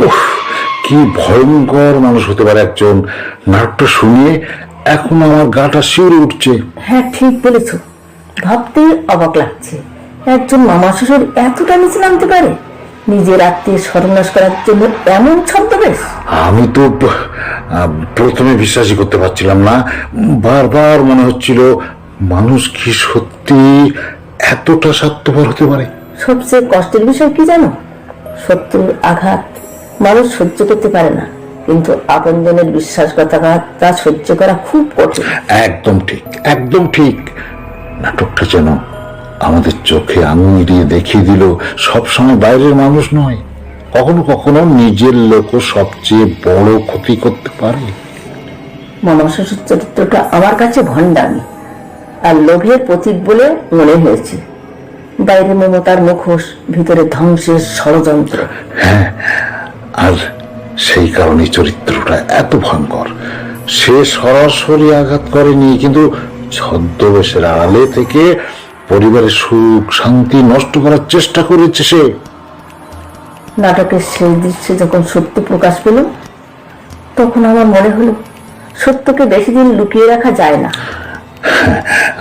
উফ, কি ভয়ঙ্কর মানুষ হতে পারে একজন। নাটকটা শুনিয়ে এখন আমার গাটা শিউরে উঠছে। হ্যাঁ, ঠিক বলেছ। ভাবতে অবাক লাগছে, একজন মামা শ্বশুর এতটা নিচে নামতে পারে, নিজের আত্মীয় সর্বনাশ করার জন্য এমন ছদ্মবেশ। আমি তো প্রথমে বিশ্বাসই করতে পারছিলাম না। বারবার মনে হচ্ছিল মানুষ কি সত্যি এতটা স্বার্থপর হতে পারে। সবচেয়ে কষ্টের বিষয় কি জানো? শত্রুর আঘাত মানুষ সহ্য করতে পারে না, কিন্তু আপনজনের বিশ্বাসঘাতকতা তা সহ্য করা খুব কঠিন। একদম ঠিক, একদম ঠিক। নাটকটা যেন আমাদের চোখে আঙুল দিয়ে দেখিয়ে দিল সবসময় বাইরের মানুষ নয়, কখনো কখনো নিজের লোকও সবচেয়ে বড় ক্ষতি করতে পারে। মামা শ্বশুর চরিত্রটা আমার কাছে ভণ্ডামি আর লোভের প্রতীক বলে মনে হয়েছে। বাইরে মমতার মুখোশ, ভিতরে ধ্বংসের ষড়যন্ত্র। হ্যাঁ, আর সেই কারণে চরিত্রটা এত ভয়ঙ্কর। সে সরাসরি আঘাত করেনি, কিন্তু ছদ্মবেশের আড়ালে থেকে পরিবারের সুখ শান্তি নষ্ট করার চেষ্টা করেছে সে। নাটকের শেষ দৃশ্যে যখন সত্য প্রকাশ পেল, তখন আমার মনে হলো সত্যকে বেশি দিন লুকিয়ে রাখা যায় না।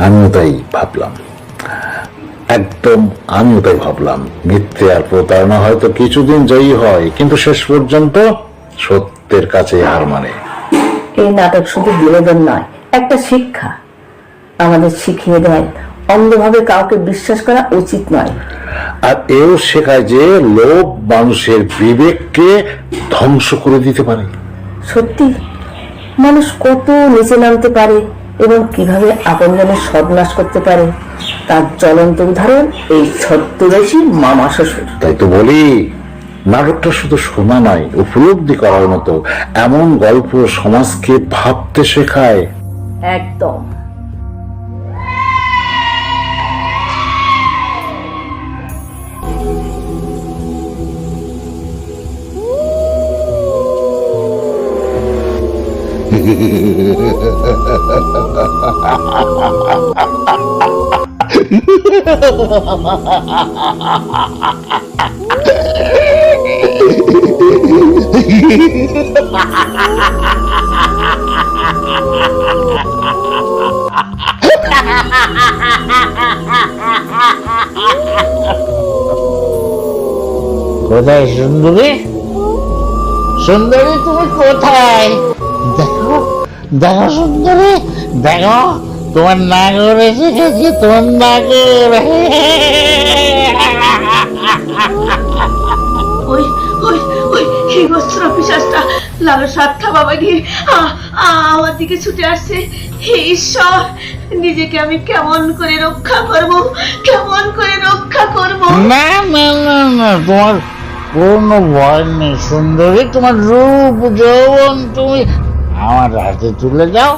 আমিও তাই ভাবলাম, একদম আমিও তাই ভাবলাম। মিথ্যে আর প্রতারণা হয়তো কিছুদিন জয়ী হয়, কিন্তু শেষ পর্যন্ত সত্যের কাছে হার মানে। এই নাটক শুধু বিনোদন নয়, একটা শিক্ষা। আমাদের শিখিয়ে দেয় অন্ধভাবে কাউকে বিশ্বাস করা উচিত নয়। আর এও শেখায় যে লোভ মানুষের বিবেককে ধ্বংস করে দিতে পারে। সত্যি, মানুষ কত নিচে নামতে পারে এবং কিভাবে আপনজনের সর্বনাশ করতে পারে তার জ্বলন্ত উদাহরণ এই ছদ্মবেশী মামা শ্বশুর। তাই তো বলি, নাটকটা শুধু শোনা নয়, উপলব্ধি করার মতো। এমন গল্প সমাজকে ভাবতে শেখায়। একদম। কোথায় সুন্দরী? সুন্দরী, তুমি কোথায়? দেখো দেখো সুন্দরী, দেখো তোমার নাগর এসে গেছে, তোমার নাগর। ওই ওই ওই হিংস্র পিশাচটা লালস আত্মা বাবা গিয়ে আমার দিকে ছুটে আসছে। হে ঈশ্বর, নিজেকে আমি কেমন করে রক্ষা করব, কেমন করে রক্ষা করব? না না না না, তোমার কোনো ভয় নেই সুন্দরী। তোমার রূপ যৌবন তুমি আমার হাতে তুলে দাও,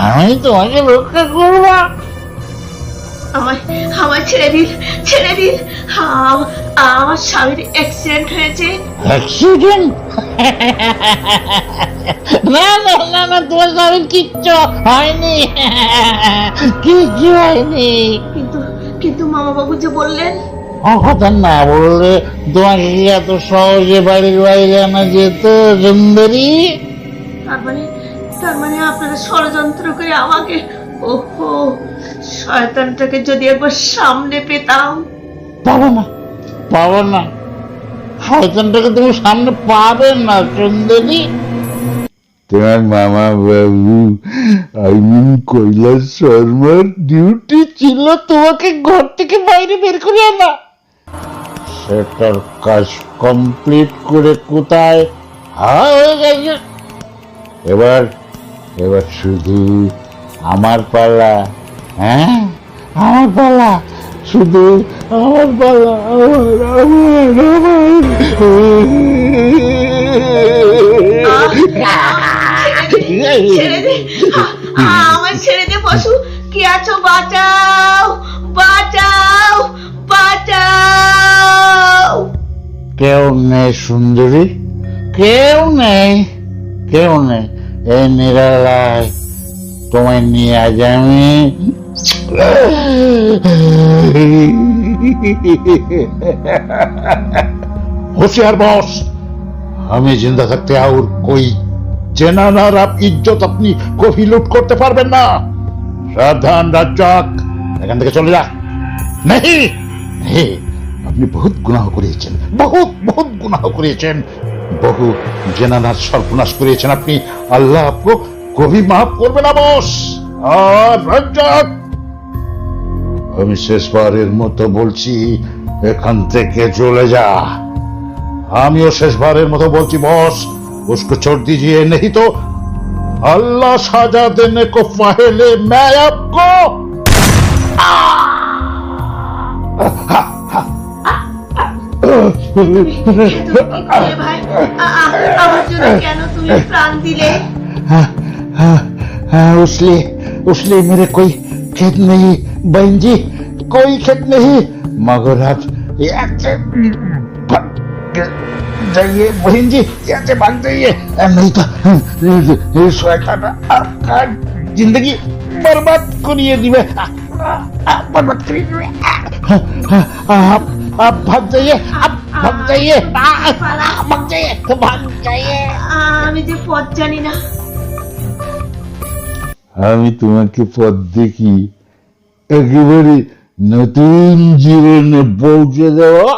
আমি তোমাকে রক্ষা করবো। আমায় আমায় ছেড়ে দিন, ছেড়ে দিন। আমার স্বামীর অ্যাক্সিডেন্ট হয়েছে। অ্যাক্সিডেন্ট? না না না না, তোমার স্বামীর কিচ্ছু হয়নি, কিচ্ছু হয়নি। কিন্তু কিন্তু মামা বাবু যে বললেন। কথা না বললে তোমাকে কি এত সহজে বাড়ির বাইরে আনা যেত সুন্দরী? তার মানে আপনারা ষড়যন্ত্র করে আমাকে। ওহো, শয়তানটাকে যদি একবার সামনে পেতাম। পাবো না, পাবো না, শয়তানটাকে তুমি সামনে পাবে না সুন্দরী। তোমার মামা বাবু, কৈলাস শর্মার ডিউটি ছিল তোমাকে ঘর থেকে বাইরে বের করে আনা। সেটার কাজ কমপ্লিট করে কোথায় হয়ে গেছে। এবার এবার শুধু আমার পালা। হ্যাঁ, আমার পালা, শুধু আমার পালা, ছেড়ে দে, আমার ছেড়ে দে পশু। কি আছো, বাঁচাও বাঁচাও বাঁচাও। কেউ নেই সুন্দরী, কেউ নেই, কেউ নেই। এই নিরালায় তোমায় নিয়ে আজ আমি হুঁশিয়ার বস, আমি জিন্দা থাকতে আর কই জেনানার ইজ্জত আপনি কফি লুট করতে পারবেন না। সাবধান রাজ্জাক, এখান থেকে চলে যা। নেই নেই, আপনি বহুত গুনাহ করিয়েছেন, বহুত বহুত গুনাহ করিয়েছেন, বহু জেনানার সর্বনাশ করিয়েছেন আপনি। আল্লাহ আপনি কবি মাফ করবে না বস। আর রাজ্জাক, আমি শেষবারের মতো বলছি, এখান থেকে চলে যা। আমিও শেষবারের মতো বলছি বস, उसको छोड़ दीजिए, नहीं तो अल्लाह सजा देने को पहले मैं आपको। তুমি কি করলে ভাই? আমার জন্য কেন তুমি প্রাণ দিলে? उसलिए मेरे कोई खेत नहीं बहन जी, कोई खेत नहीं, मगर आप जाइए बहन जी, ऐसे भाग जाइए, नहीं तो शैतान आपका जिंदगी बर्बाद करिए दिवे, बर्बाद करिए दिवे। आप भाग जाइए, आप भाग जाइए, भाग जाइए, भाग जाइए। আমি যে পথ জানি না। আমি তোমাকে পথ দেখি একেবারে নতুন জীবনে পৌঁছে দেওয়া।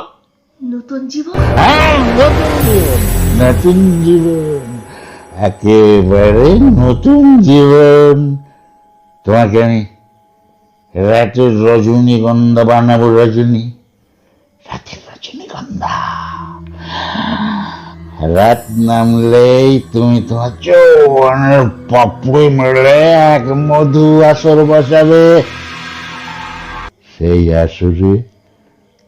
নতুন জীবন? হ্যাঁ, নতুন জীবন, নতুন জীবন, একেবারে নতুন জীবন। তোমাকে আমি রাতের রজনীগন্ধা বানাবো, রজনী, রাতের রজনীগন্ধা। রাত নামলেই তুমি তোমার যৌবনের পাপড়ি মেলে এক মধু আসর বসাবে। সেই আসরে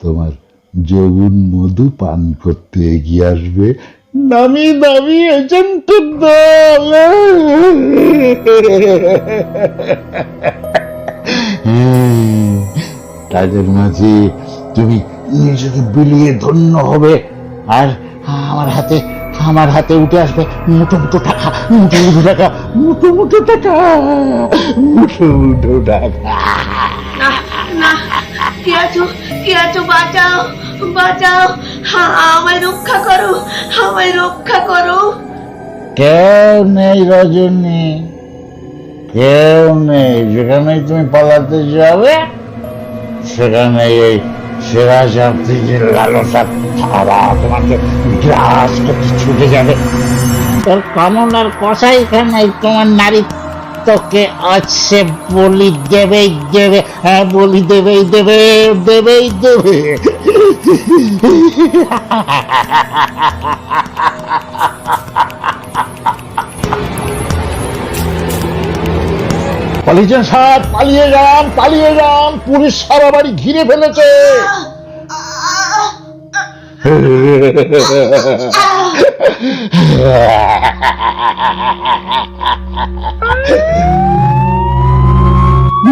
তোমার যৌবন মধু পান করতে এগিয়ে আসবে নামি দামি এজেন্টের দল। তাদের মাঝে তুমি নিজেকে বিলিয়ে ধন্য হবে, আর আমার হাতে উঠে আসবে মুঠো মুঠো টাকা, মুঠো মুঠো টাকা, মুঠো মুঠো টাকা, মুঠো মুঠো টাকা। না না, কে আছো, বাঁচাও, বাঁচাও, আমায় রক্ষা করো, আমায় রক্ষা করো। কেউ নেই রজনী, কেউ নেই। যেখানে তুমি পালাতে যাবে সেখানে এই সিরাজ আফ্রিদির লালসার ধারা তোমাকে গ্রাস করতে ছুটে যাবে। তোর কামনার কষাইখানে তোমার নারী তোকে আছে বলি দেবেই দেবে, হ্যাঁ বলি দেবেই দেবে, দেবেই দেবে। পালিয়েছেন সাত, পালিয়ে যান, পালিয়ে যান, পুলিশ সারা বাড়ি ঘিরে ফেলেছে।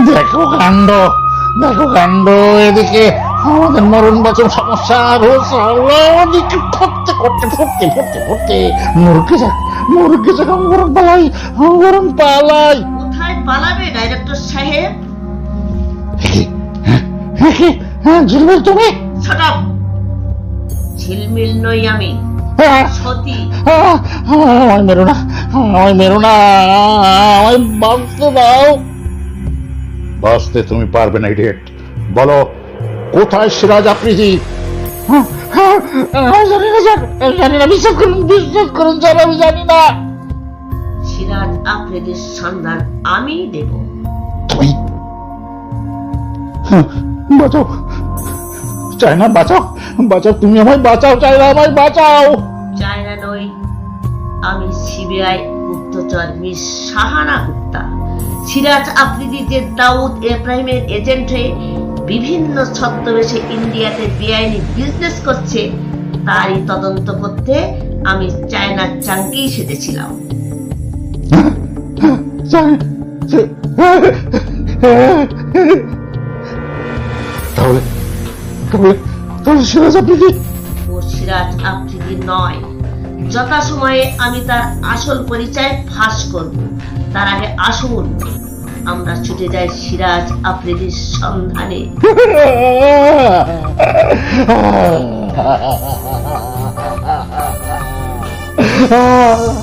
দেখো কাণ্ড, দেখো কাণ্ড, এদিকে আমাদের মরণ বাঁচন সমস্যা ওদিকে ফুটতে করতে ফুটতে ফুটতে ফুটতে মুরগে যাক, মুরগে যাক, আমরণ পালাই, আমরণ পালাই। কোথায় পালাবে ডাইরেক্টর সাহেব? ঝিলমিল তুমি? Shot up! ঝিলমিল নই আমি, সতী। আমায় মেরো না, আমায় মেরো না, আমায় বাঁচতে দাও। বাঁচতে তুমি পারবে না ইডিয়েট। বলো কোথায় সিরাজ আফ্রিদি? জানি না স্যার, জানি না, বিশ্বাস করুন, বিশ্বাস করুন স্যার, আমি জানি না। সিরাজ আফ্রিদির সন্ধান আমি দেব। তুমি বাঁচাও, চাই না, বাঁচাও, বাঁচাও, তুমি আমায় বাঁচাও, চাই না, আমায় বাঁচাও। চায়না নই, আমি সিবিআই গুপ্তচর মিস শাহানা গুপ্তা। সিরাজ আফ্রিদি যে দাউদ ইব্রাহিমের এজেন্ট হয়ে বিভিন্ন ছদ্মবেশে ইন্ডিয়াতে বেআইনি বিজনেস করছে তারই তদন্ত করতে আমি চায়নার চাঙ্কি সেজেছিলাম। তাহলে তাহলে তাহলে সিরাজ আফ্রিদি? ও সিরাজ আফ্রিদি নয়। যথাসময়ে আমি তার আসল পরিচয় ফাঁস করব। তার আগে আসুন আমরা ছুটে যাই সিরাজ আফ্রিদির সন্ধানে। Ah!